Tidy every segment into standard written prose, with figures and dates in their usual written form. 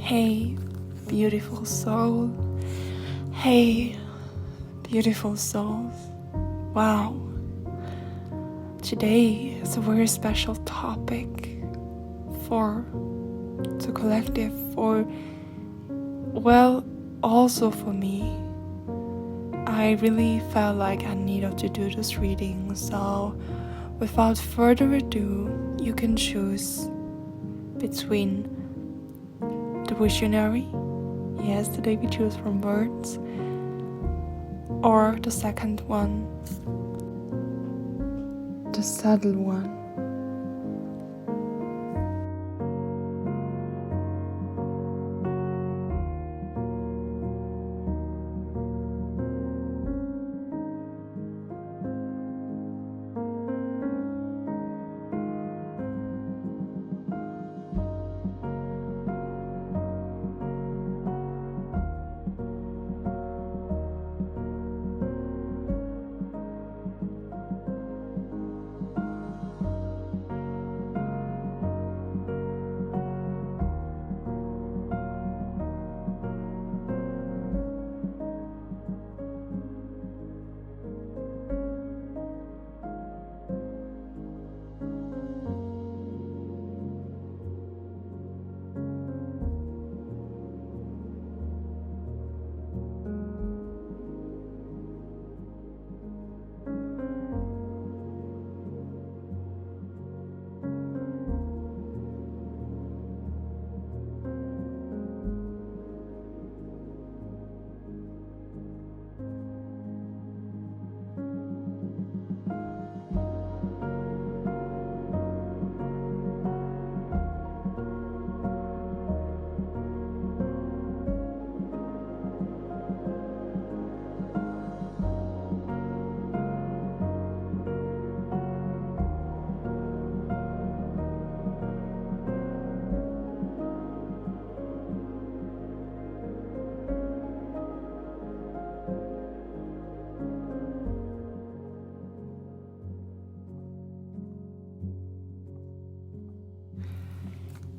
Hey, beautiful soul. Hey, beautiful souls. Wow. Today is a very special topic for the collective, also for me. I really felt like I needed to do this reading, so without further ado, you can choose between the visionary, yes, today we choose from words, or the second one, the subtle one.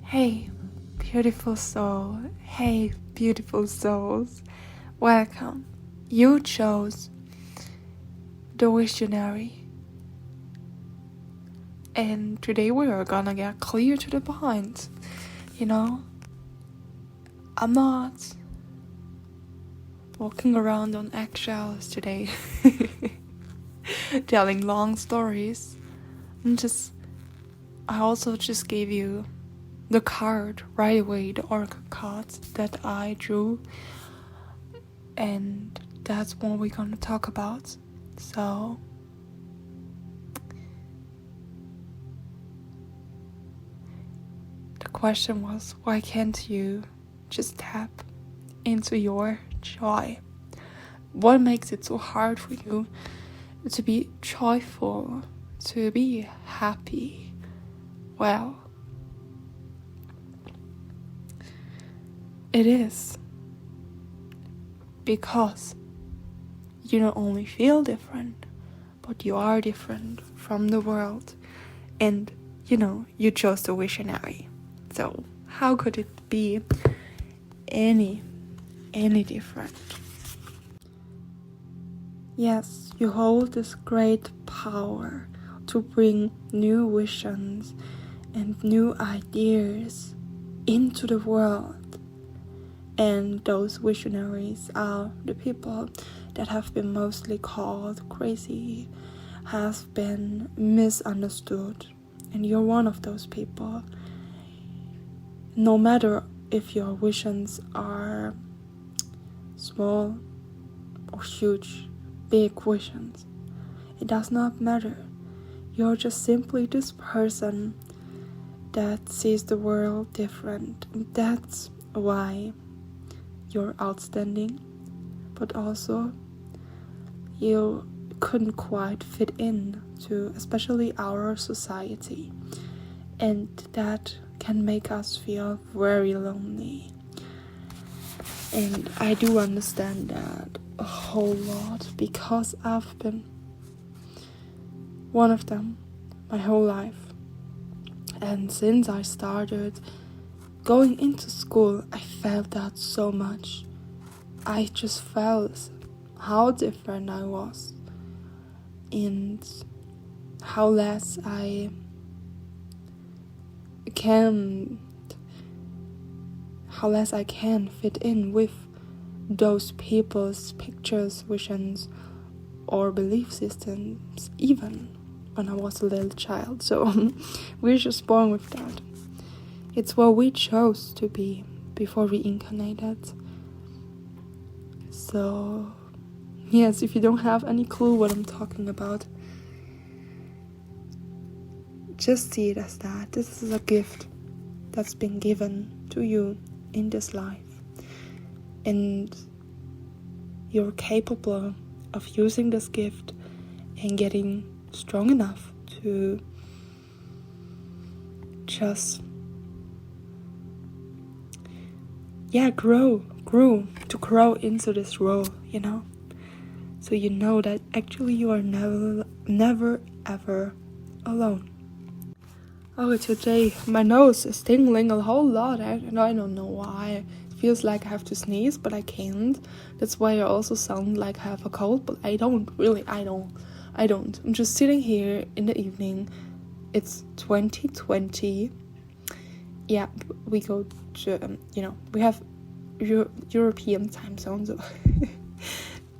Hey, beautiful soul. Hey, beautiful souls. Welcome. You chose the visionary. And today we are gonna get clear to the point. I'm not walking around on eggshells today, telling long stories. I also just gave you the card right away, the oracle cards that I drew, and that's what we're gonna talk about. So the question was, why can't you just tap into your joy? What makes it so hard for you to be joyful, to be happy? Well, it is because you not only feel different, but you are different from the world. And you chose the visionary. So how could it be any different? Yes, you hold this great power to bring new visions and new ideas into the world. And those visionaries are the people that have been mostly called crazy, have been misunderstood. And you're one of those people. No matter if your visions are small or huge, big visions, it does not matter. You're just simply this person that sees the world different. And that's why you're outstanding, but also you couldn't quite fit in to especially our society, and that can make us feel very lonely. And I do understand that a whole lot, because I've been one of them my whole life. And since I started going into school, I felt that so much. I just felt how different I was and how less I can fit in with those people's pictures, visions, or belief systems, even when I was a little child. So we're just born with that. It's what we chose to be before we incarnated. So yes, if you don't have any clue what I'm talking about, just see it as that. This is a gift that's been given to you in this life, and you're capable of using this gift and getting strong enough to just grow into this role, so you know that actually you are never ever alone. Oh, today my nose is tingling a whole lot, and I don't know why. It feels like I have to sneeze, but I can't. That's why I also sound like I have a cold, but I don't. I'm just sitting here in the evening. It's 2020. Yeah, we go to, we have European time zones. So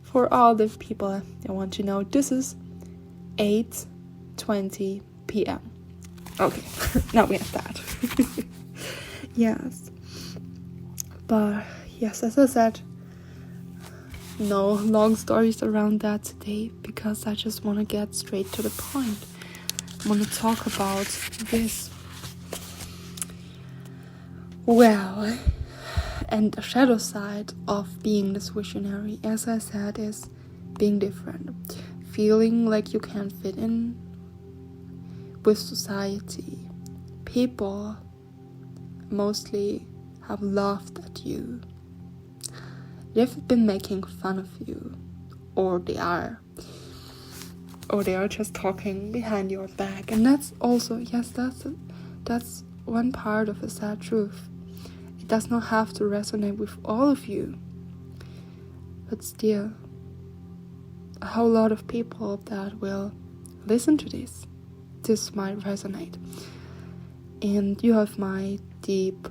for all the people I want to know, this is 8:20 p.m. Okay, now we have that. Yes. But yes, as I said, no long stories around that today, because I just want to get straight to the point. I want to talk about this. Well, and the shadow side of being this visionary, as I said, is being different. Feeling like you can't fit in with society. People mostly have laughed at you. They've been making fun of you, or they are just talking behind your back. And that's also, yes, that's one part of a sad truth. It does not have to resonate with all of you, but still, a whole lot of people that will listen to this might resonate. And you have my deep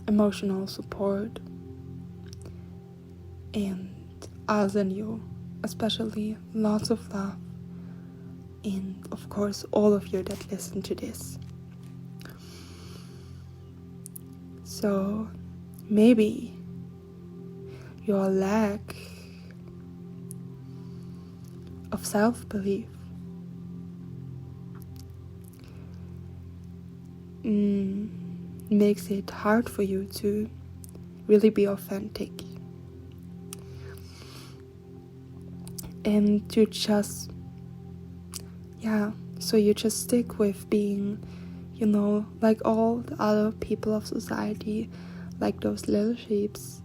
emotional support, and I'll send you especially lots of love, and of course all of you that listen to this. So maybe your lack of self-belief makes it hard for you to really be authentic and to just so you just stick with being, like all the other people of society, like those little sheeps.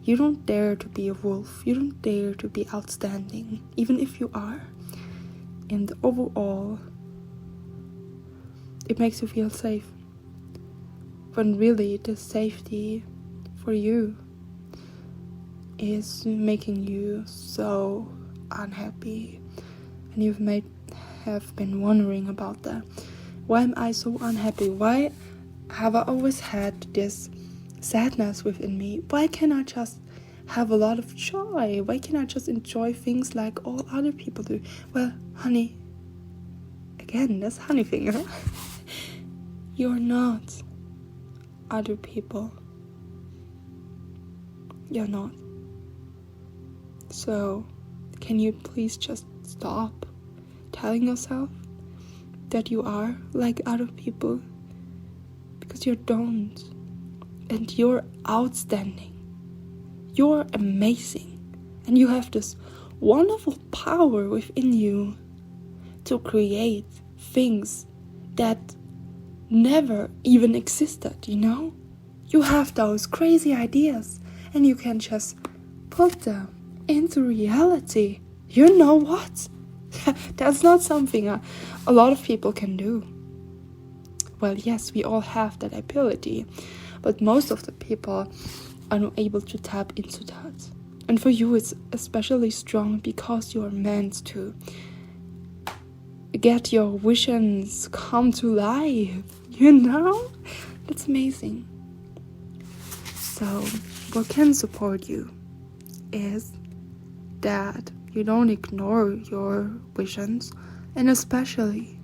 You don't dare to be a wolf. You don't dare to be outstanding, even if you are. And overall, it makes you feel safe, when really the safety for you is making you so unhappy. And you have been wondering about that. Why am I so unhappy? Why have I always had this sadness within me? Why can't I just have a lot of joy? Why can't I just enjoy things like all other people do? Well, honey, again, that's honey thing, huh? You're not other people. You're not. So, can you please just stop telling yourself that you are like other people? Because you don't. And you're outstanding. You're amazing. And you have this wonderful power within you to create things that never even existed, You have those crazy ideas, and you can just put them into reality. You know what? That's not something a lot of people can do. Well, yes, we all have that ability, but most of the people are not able to tap into that. And for you, it's especially strong because you are meant to get your visions come to life, you know? That's amazing. So, what can support you is that you don't ignore your visions, and especially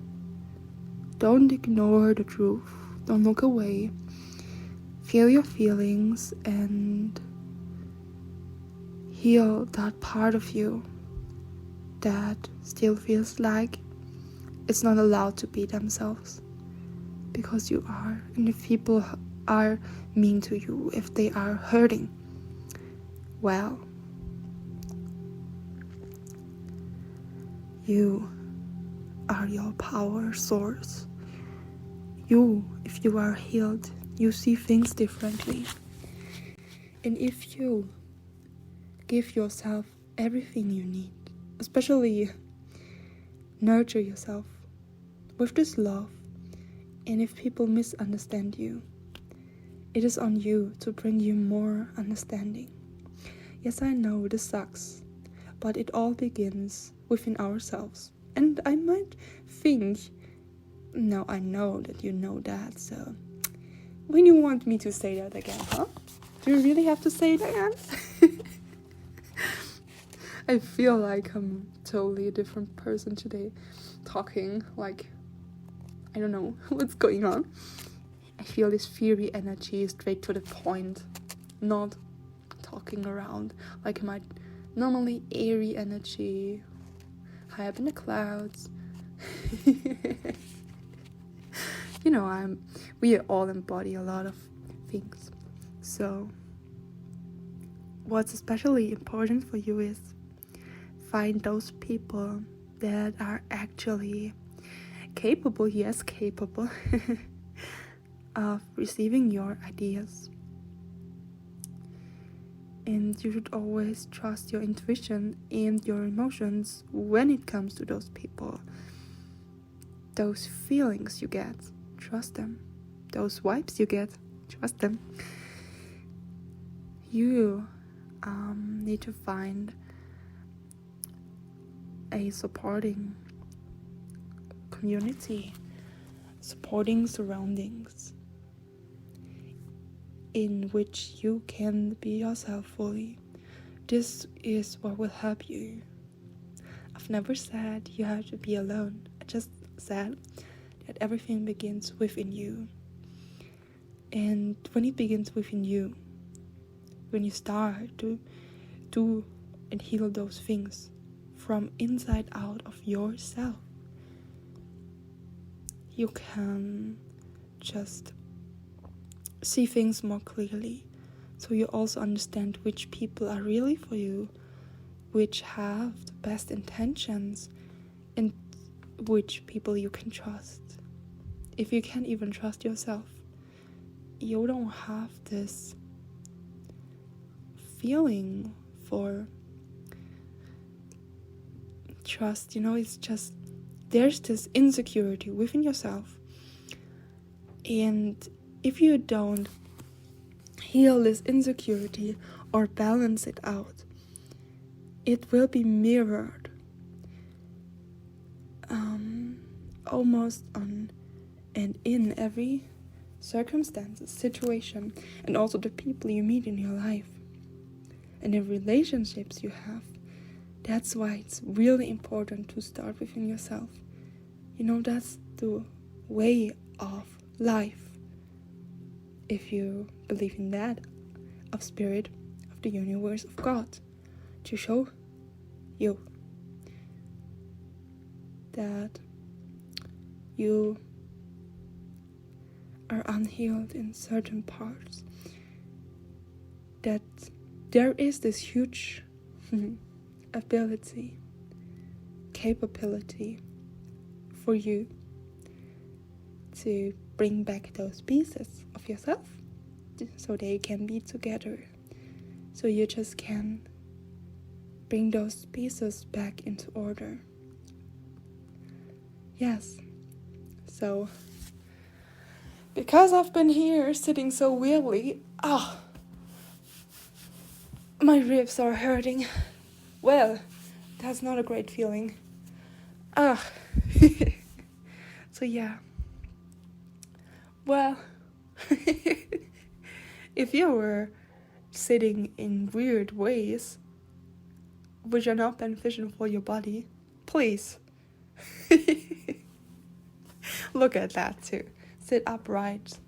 don't ignore the truth. Don't look away. Feel your feelings and heal that part of you that still feels like it's not allowed to be themselves, because you are. And if people are mean to you, if they are hurting, well, you are your power source. If you are healed, you see things differently. And if you give yourself everything you need, especially nurture yourself with this love, and if people misunderstand you, it is on you to bring you more understanding. Yes, I know this sucks, but it all begins within ourselves. And I might think, no, I know that you know that, so when you want me to say that again, huh? Do you really have to say it again? I feel like I'm totally a different person today, talking like, I don't know what's going on. I feel this fiery energy straight to the point, not talking around like my normally airy energy, high up in the clouds. You know, we all embody a lot of things. So what's especially important for you is find those people that are actually capable, yes, capable, of receiving your ideas. And you should always trust your intuition and your emotions when it comes to those people. Those feelings you get, trust them. Those vibes you get, trust them. You need to find a supporting community, supporting surroundings in which you can be yourself fully. This is what will help you. I've never said you have to be alone. I just said that everything begins within you. And when it begins within you, when you start to do and heal those things from inside out of yourself, you can just see things more clearly. So you also understand which people are really for you, which have the best intentions, and which people you can trust. If you can't even trust yourself, you don't have this feeling for trust. You know, it's just there's this insecurity within yourself, and if you don't heal this insecurity or balance it out, it will be mirrored almost on and in every circumstance, situation, and also the people you meet in your life and the relationships you have. That's why it's really important to start within yourself. You know, that's the way of life, if you believe in that, of spirit, of the universe, of God, to show you that you are unhealed in certain parts, that there is this huge capability for you to bring back those pieces of yourself so they can be together. So you just can bring those pieces back into order. Yes. So, because I've been here sitting so weirdly, my ribs are hurting. Well, that's not a great feeling. So yeah. Well, if you were sitting in weird ways, which are not beneficial for your body, please look at that too. Sit upright.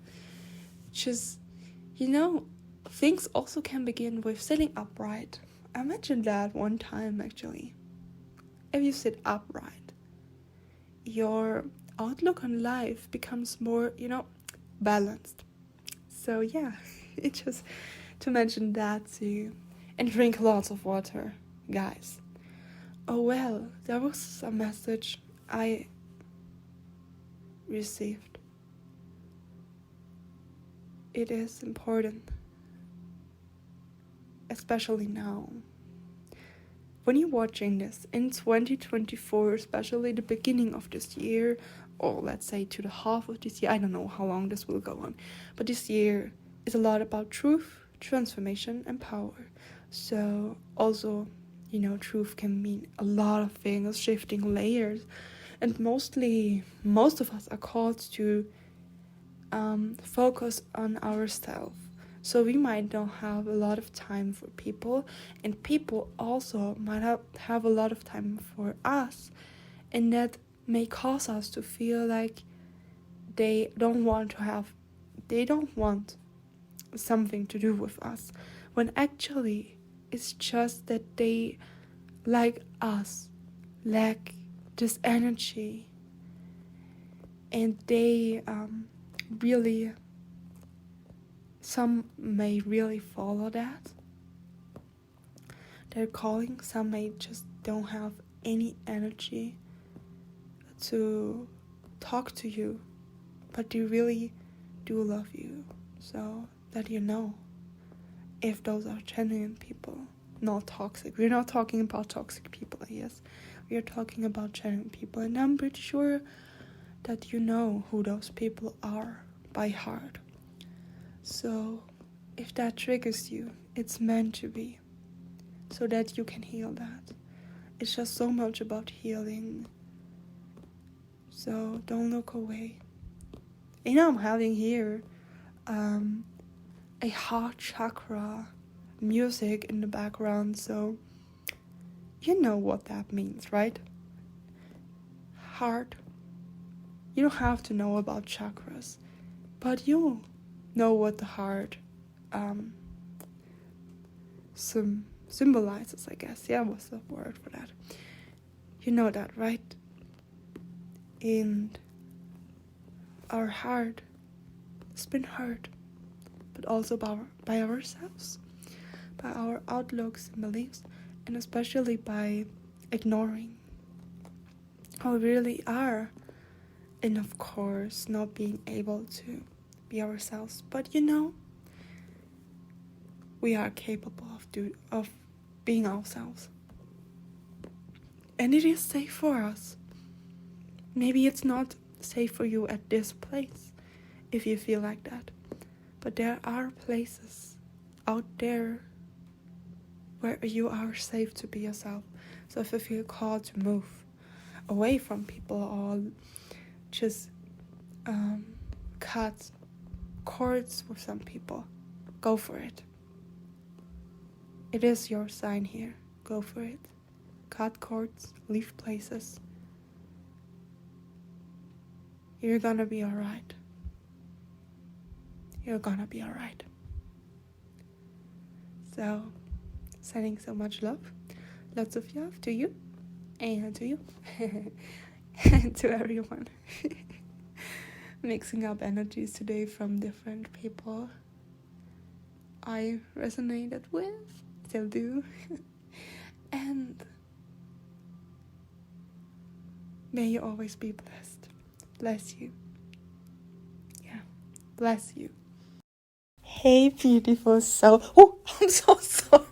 Just, things also can begin with sitting upright. I mentioned that one time actually. If you sit upright, your outlook on life becomes more, balanced. So yeah, it's just to mention that too. And drink lots of water, guys. Oh well, there was a message I received. It is important, especially now. When you're watching this in 2024, especially the beginning of this year, or let's say to the half of this year, I don't know how long this will go on, but this year is a lot about truth, transformation, and power. So also, truth can mean a lot of things, shifting layers, and most of us are called to focus on ourselves. So we might not have a lot of time for people, and people also might have a lot of time for us, and that may cause us to feel like they don't want something to do with us, when actually it's just that they, like us, lack this energy, and they really, some may really follow that, their calling. Some may just don't have any energy to talk to you, but they really do love you. So that if those are genuine people, not toxic. We're not talking about toxic people, yes. We are talking about genuine people, and I'm pretty sure that you know who those people are by heart. So if that triggers you, it's meant to be, so that you can heal that. It's just so much about healing. So don't look away. I'm having here a heart chakra music in the background, so you know what that means, right? Heart. You don't have to know about chakras, but you know what the heart symbolizes, I guess. Yeah, what's the word for that? You know that, right? And our heart has been hurt, but also by ourselves, by our outlooks and beliefs, and especially by ignoring how we really are, and of course not being able to be ourselves. But we are capable of being ourselves, and it is safe for us. Maybe it's not safe for you at this place if you feel like that, but there are places out there where you are safe to be yourself. So if you feel called to move away from people, or just cut cords with some people, go for it. It is your sign here. Go for it. Cut cords, leave places. You're gonna be alright. You're gonna be alright. So, sending so much love. Lots of love to you. And to you. And to everyone. Mixing up energies today from different people I resonated with. Still do. And may you always be blessed. Bless you. Yeah. Bless you. Hey, beautiful soul. Oh, I'm so sorry.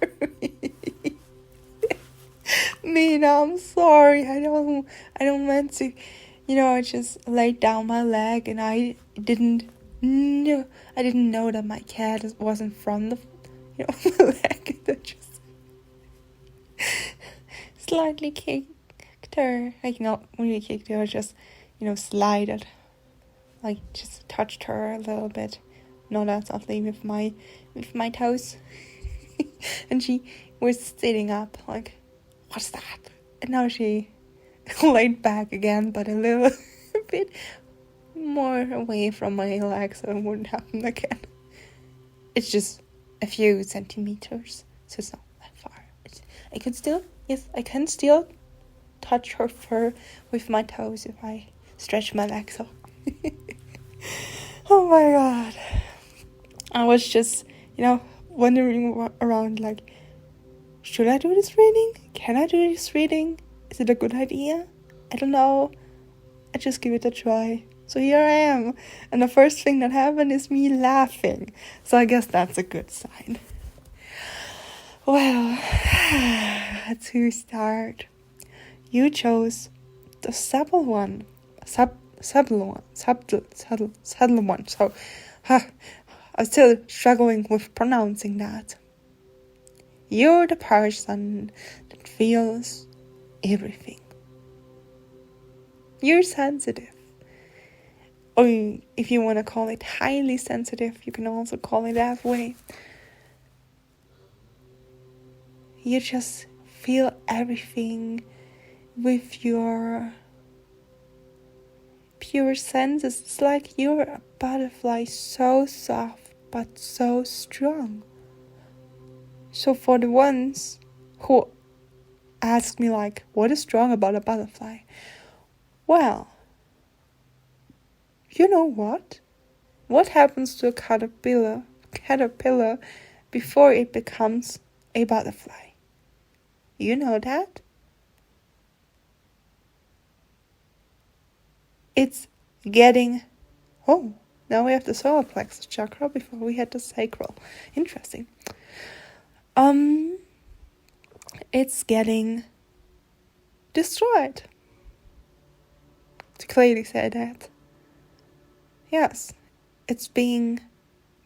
Mina, I'm sorry. I don't meant to I just laid down my leg, and I didn't know that my cat was in front of, my leg. And I just slightly kicked her. Like, not really kicked her, just, slided. Like, just touched her a little bit. Not that softly with my toes. And she was sitting up, like, what's that? And now she laid back again, but a little bit more away from my leg, so it wouldn't happen again. It's just a few centimeters, so it's not that far. I can still touch her fur with my toes if I stretch my legs up. Oh my god. I was just, wandering around like, should I do this reading? Can I do this reading? Is it a good idea? I don't know. I just give it a try. So here I am. And the first thing that happened is me laughing. So I guess that's a good sign. Well, to start, you chose the subtle one. Subtle one. So, I'm still struggling with pronouncing that. You're the person that feels everything. You're sensitive. Or if you want to call it highly sensitive, you can also call it that way. You just feel everything with your pure senses. It's like you're a butterfly, so soft but so strong. So for the ones who ask me like, what is strong about a butterfly? Well, you know what? What happens to a caterpillar before it becomes a butterfly? You know that? It's getting... Oh, now we have the solar plexus chakra before we had the sacral. Interesting. It's getting destroyed. To clearly say that. Yes, it's being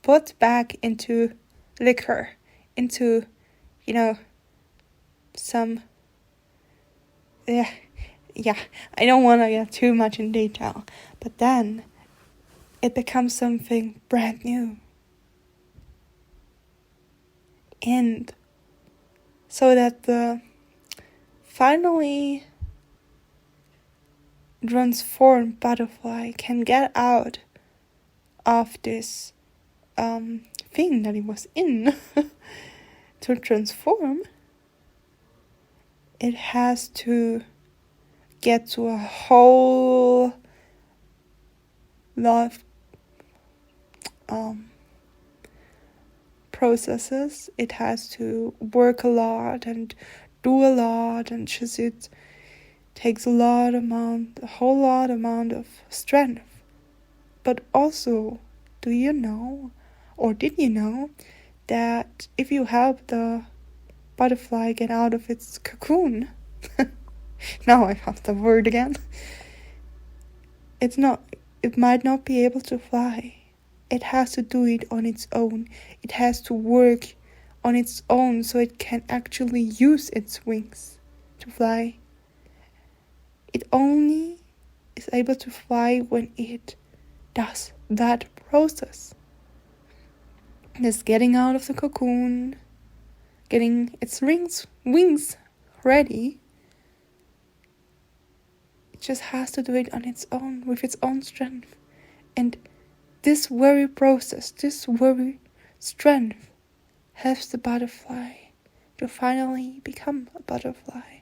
put back into liquor, into, some... Yeah, I don't want to get too much in detail, but then it becomes something brand new. And so that the finally transformed butterfly can get out of this thing that it was in to transform, it has to get to a whole lot of processes. It has to work a lot and do a lot, and just it takes a whole lot amount of strength. But also, do you know, or did you know, that if you help the butterfly get out of its cocoon, now I have the word again, it might not be able to fly. It has to do it on its own. It has to work on its own so it can actually use its wings to fly. It only is able to fly when it does that process. It's getting out of the cocoon, getting its wings ready. It just has to do it on its own, with its own strength. And this very process, this very strength helps the butterfly to finally become a butterfly.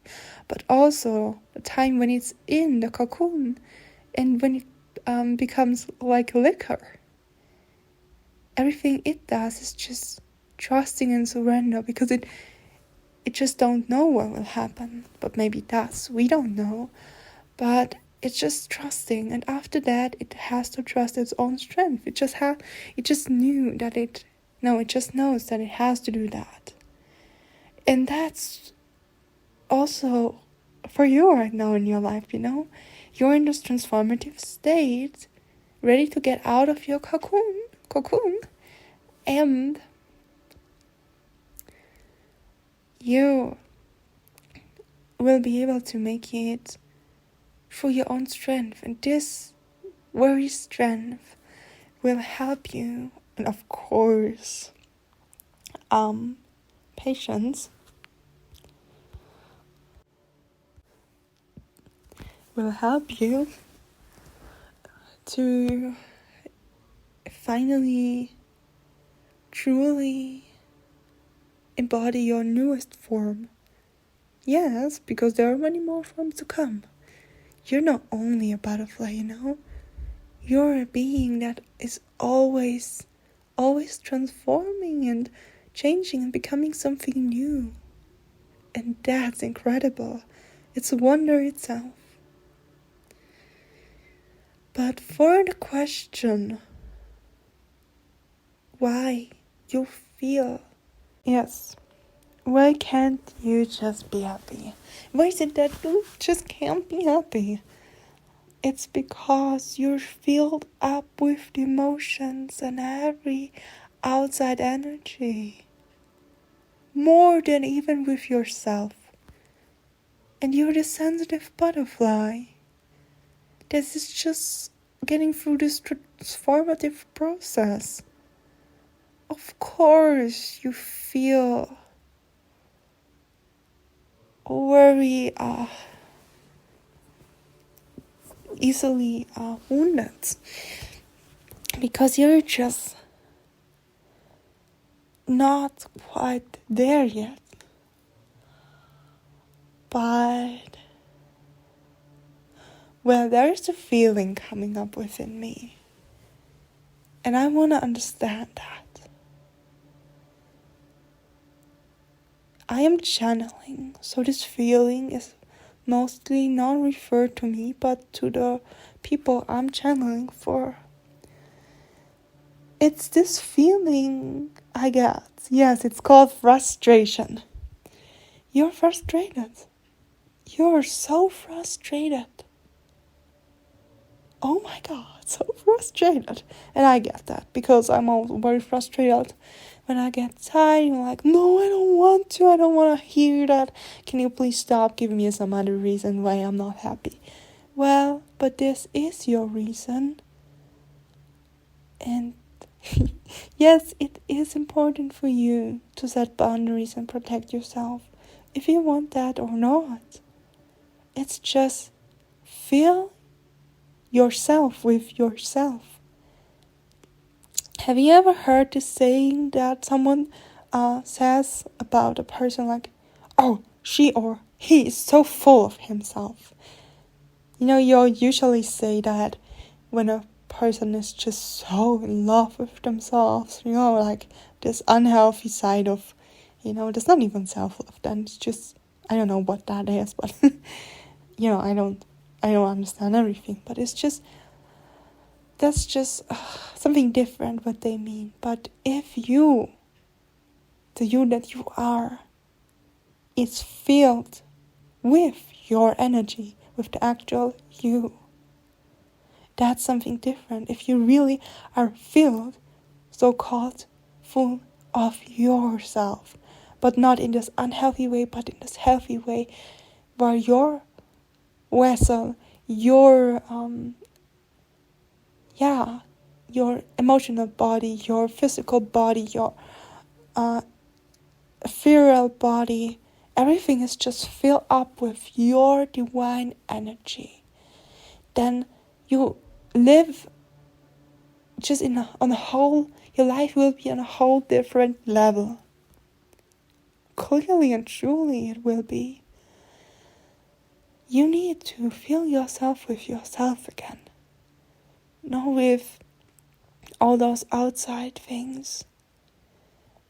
But also the time when it's in the cocoon and when it becomes like liquor. Everything it does is just trusting and surrender, because it just don't know what will happen. But maybe it does. We don't know. But it's just trusting, and after that it has to trust its own strength. It just knows that it has to do that. And that's also for you right now in your life, you're in this transformative state, ready to get out of your cocoon, and you will be able to make it through your own strength. And this very strength will help you. And of course, patience will help you to finally, truly embody your newest form. Yes, because there are many more forms to come. You're not only a butterfly, You're a being that is always transforming and changing and becoming something new. And that's incredible. It's a wonder itself. But for the question, why you feel, yes, why can't you just be happy? Why is it that you just can't be happy? It's because you're filled up with the emotions and every outside energy, more than even with yourself. And you're the sensitive butterfly that is just getting through this transformative process. Of course, you feel very easily wounded, because you're just not quite there yet. But, well, there's a feeling coming up within me, and I want to understand that. I am channeling, so this feeling is mostly not referred to me, but to the people I'm channeling for. It's this feeling I get. Yes, it's called frustration. You're frustrated. You're so frustrated. Oh my God, so frustrated. And I get that, because I'm also very frustrated. When I get tired, I'm like, no, I don't want to hear that. Can you please stop giving me some other reason why I'm not happy? Well, but this is your reason. And yes, it is important for you to set boundaries and protect yourself, if you want that or not. It's just feel yourself with yourself. Have you ever heard this saying that someone says about a person like, oh, she or he is so full of himself? You'll usually say that when a person is just so in love with themselves, like this unhealthy side of, there's not even self-love, then it's just, I don't know what that is, but, I don't understand everything, but it's just, that's just something different what they mean. But if the you that you are, is filled with your energy, with the actual you, that's something different. If you really are filled, so-called full of yourself, but not in this unhealthy way, but in this healthy way, where your vessel, your emotional body, your physical body, your ethereal body, everything is just filled up with your divine energy. Then you live just on a whole, your life will be on a whole different level. Clearly and truly it will be. You need to fill yourself with yourself again. Not with all those outside things.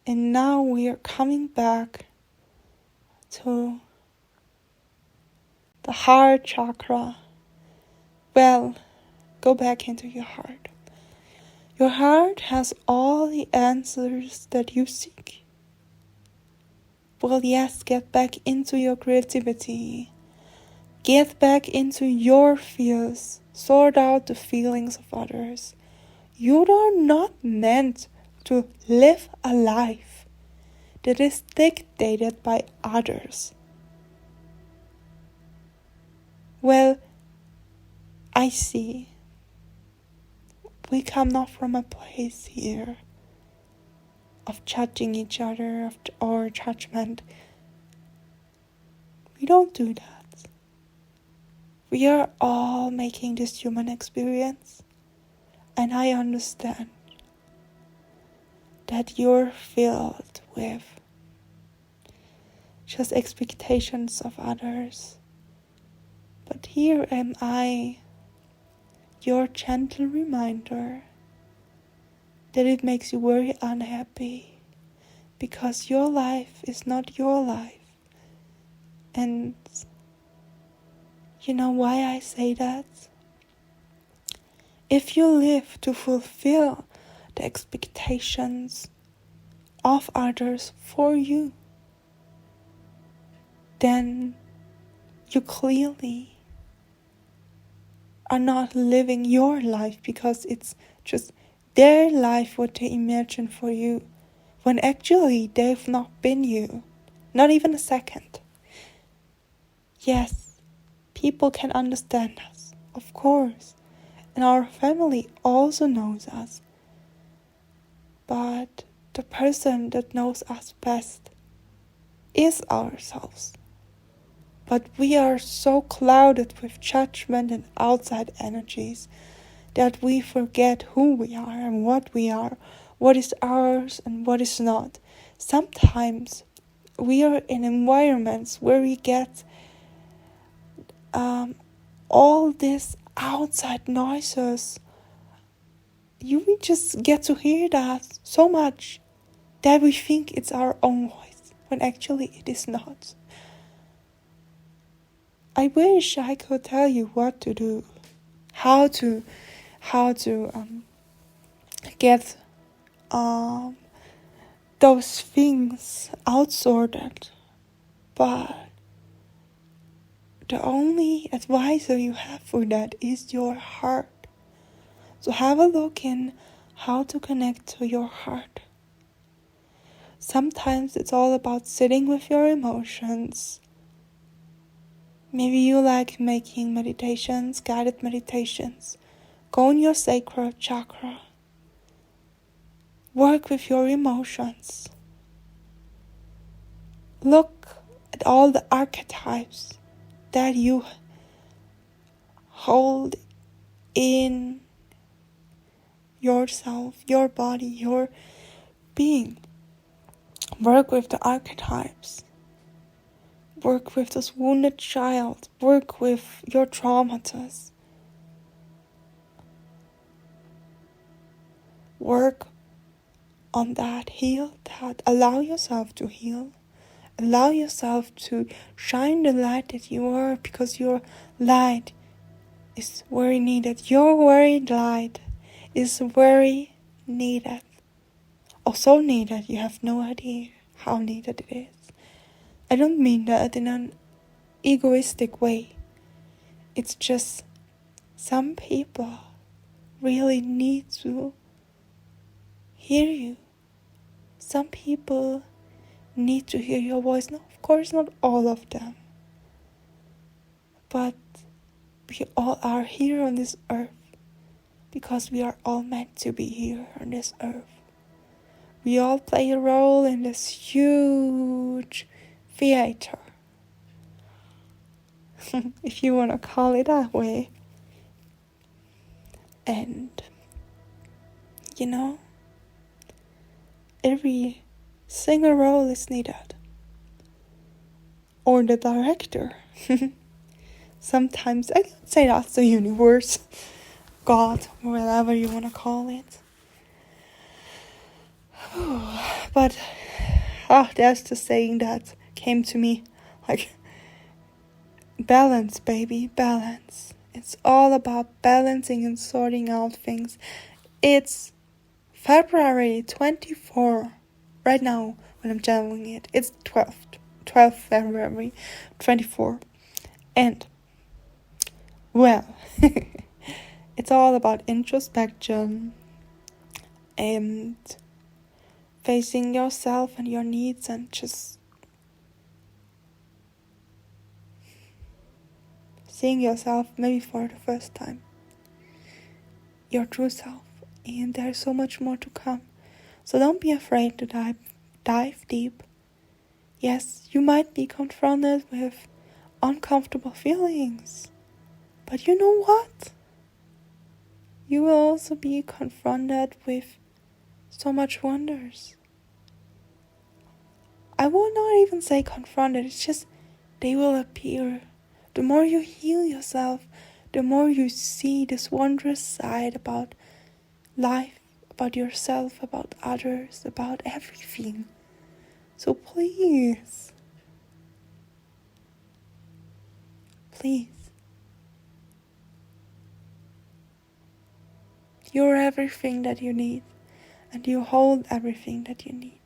And now we are coming back to the heart chakra. Well, go back into your heart. Your heart has all the answers that you seek. Well, yes, get back into your creativity. Get back into your feels. Sort out the feelings of others. You are not meant to live a life that is dictated by others. Well, I see. We come not from a place here of judging each other or judgment. We don't do that. We are all making this human experience, and I understand that you're filled with just expectations of others. But here am I, your gentle reminder that it makes you very unhappy because your life is not your life. And you know why I say that? If you live to fulfill the expectations of others for you, then you clearly are not living your life, because it's just their life what they imagine for you, when actually they've not been you, not even a second. Yes, people can understand us, of course, and our family also knows us, but the person that knows us best is ourselves. But we are so clouded with judgment and outside energies that we forget who we are and what we are, what is ours and what is not. Sometimes we are in environments where we get all these outside noises. We just get to hear that so much that we think it's our own voice, when actually it is not. I wish I could tell you what to do, how to get those things outsorted, but the only advisor you have for that is your heart. So have a look in how to connect to your heart. Sometimes it's all about sitting with your emotions. Maybe you like making meditations, guided meditations. Go in your sacral chakra. Work with your emotions. Look at all the archetypes that you hold in yourself, your body, your being. Work with the archetypes. Work with this wounded child. Work with your traumas. Work on that. Heal that. Allow yourself to heal. Allow yourself to shine the light that you are, because your light is very needed. Your very light is very needed. Oh, so needed, you have no idea how needed it is. I don't mean that in an egoistic way. It's just some people really need to hear you. Some people need to hear your voice. No, of course, not all of them. But we all are here on this earth because we are all meant to be here on this earth. We all play a role in this huge theater, if you want to call it that way. And, every single role is needed. Or the director. Sometimes I can say that's the universe, God, whatever you want to call it. But there's the saying that came to me, like, balance, baby, balance. It's all about balancing and sorting out things. It's February 24 right now when I'm channeling it. It's 12th February 24, and Well, it's all about introspection and facing yourself and your needs and just seeing yourself maybe for the first time, your true self. And there's so much more to come. So don't be afraid to dive deep. Yes, you might be confronted with uncomfortable feelings, but you know what? You will also be confronted with so much wonders. I will not even say confronted, it's just they will appear. The more you heal yourself, the more you see this wondrous side about life, about yourself, about others, about everything. So please, you're everything that you need, and you hold everything that you need.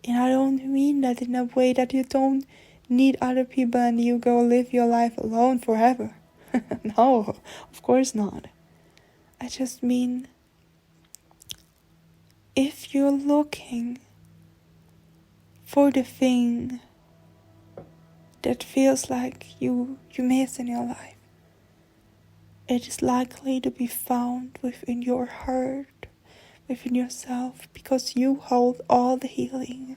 And I don't mean that in a way that you don't need other people and you go live your life alone forever. No, of course not. I just mean, if you're looking for the thing that feels like you miss in your life, it is likely to be found within your heart, within yourself, because you hold all the healing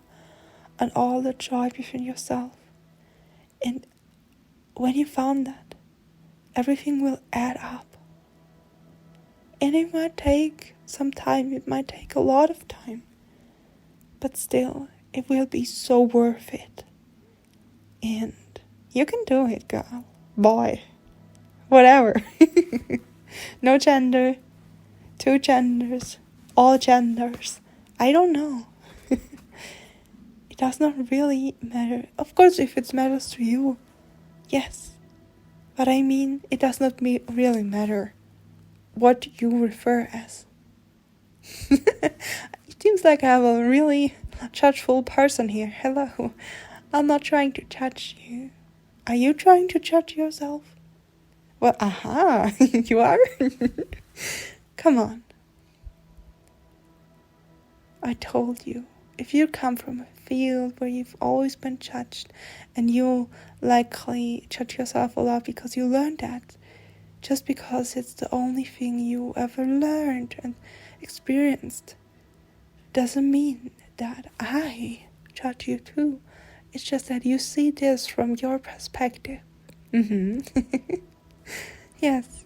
and all the joy within yourself. And when you found that, everything will add up. And it might take some time, it might take a lot of time, but still, it will be so worth it. And you can do it, girl, boy, whatever. No gender, two genders, all genders, I don't know. It does not really matter. Of course, if it matters to you, yes. But I mean, it does not really matter what you refer as. It seems like I have a really judgeful person here. Hello. I'm not trying to judge you. Are you trying to judge yourself? Well, aha, you are? Come on. I told you, if you come from a field where you've always been judged, and you'll likely judge yourself a lot because you learned that, just because it's the only thing you ever learned and experienced, doesn't mean that I judge you too. It's just that you see this from your perspective. Yes.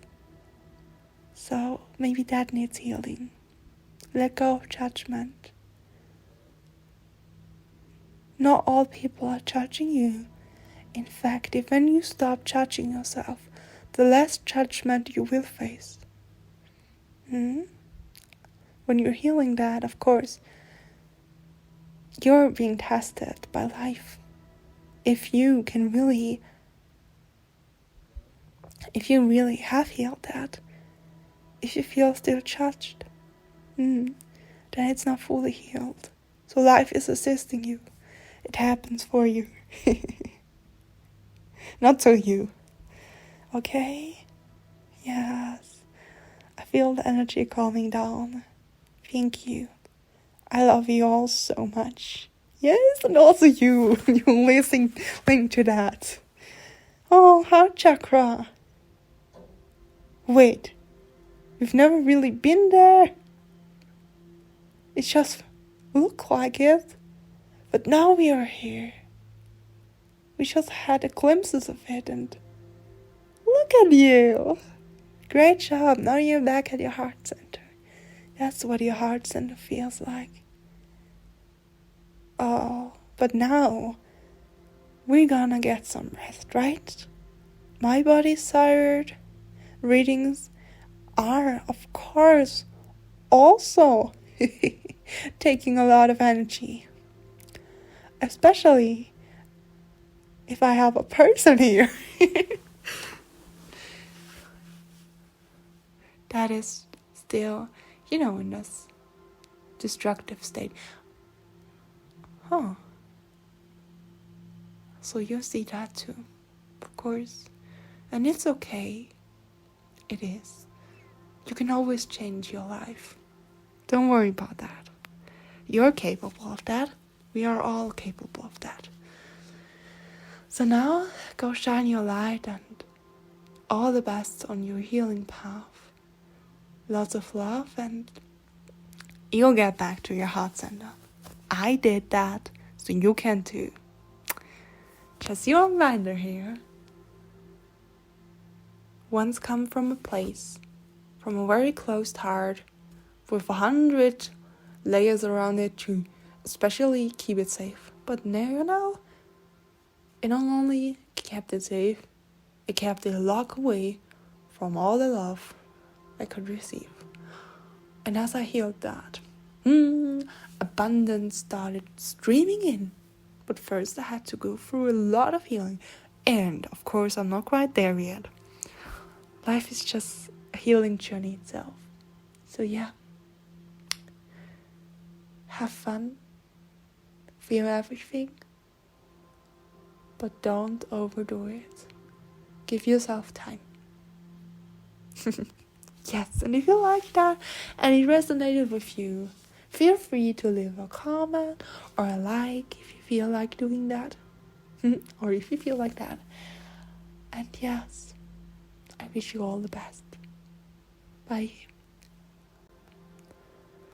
So maybe that needs healing. Let go of judgment. Not all people are judging you. In fact, if when you stop judging yourself, the less judgment you will face. When you're healing that, of course, you're being tested by life. If you really have healed that, if you feel still judged, then it's not fully healed. So life is assisting you. It happens for you. Not to you. Okay? Yes. I feel the energy calming down. Thank you. I love you all so much. Yes, and also you listening to that. Oh, heart chakra. Wait, we've never really been there. It just looked like it. But now we are here. We just had a glimpses of it, and look at you. Great job. Now you're back at your heart center. That's what your heart center feels like. Oh, but now we're gonna get some rest, right? My body's tired. Readings are, of course, also taking a lot of energy. Especially if I have a person here that is still, in this destructive state. So you see that too. Of course, And it's okay. It is. You can always change your life. Don't worry about that. You're capable of that. We are all capable of that. So now, go shine your light and all the best on your healing path. Lots of love, and you'll get back to your heart center. I did that, so you can too. Just your reminder here. Once come from a place, from a very closed heart, with 100 layers around it to especially keep it safe. But now, it not only kept it safe, it kept it locked away from all the love I could receive. And as I healed that, abundance started streaming in. But first I had to go through a lot of healing. And of course I'm not quite there yet. Life is just a healing journey itself. So yeah. Have fun. Feel everything. But don't overdo it. Give yourself time. Yes, and if you like that and it resonated with you, feel free to leave a comment or a like if you feel like doing that. Or if you feel like that. And yes, I wish you all the best. Bye.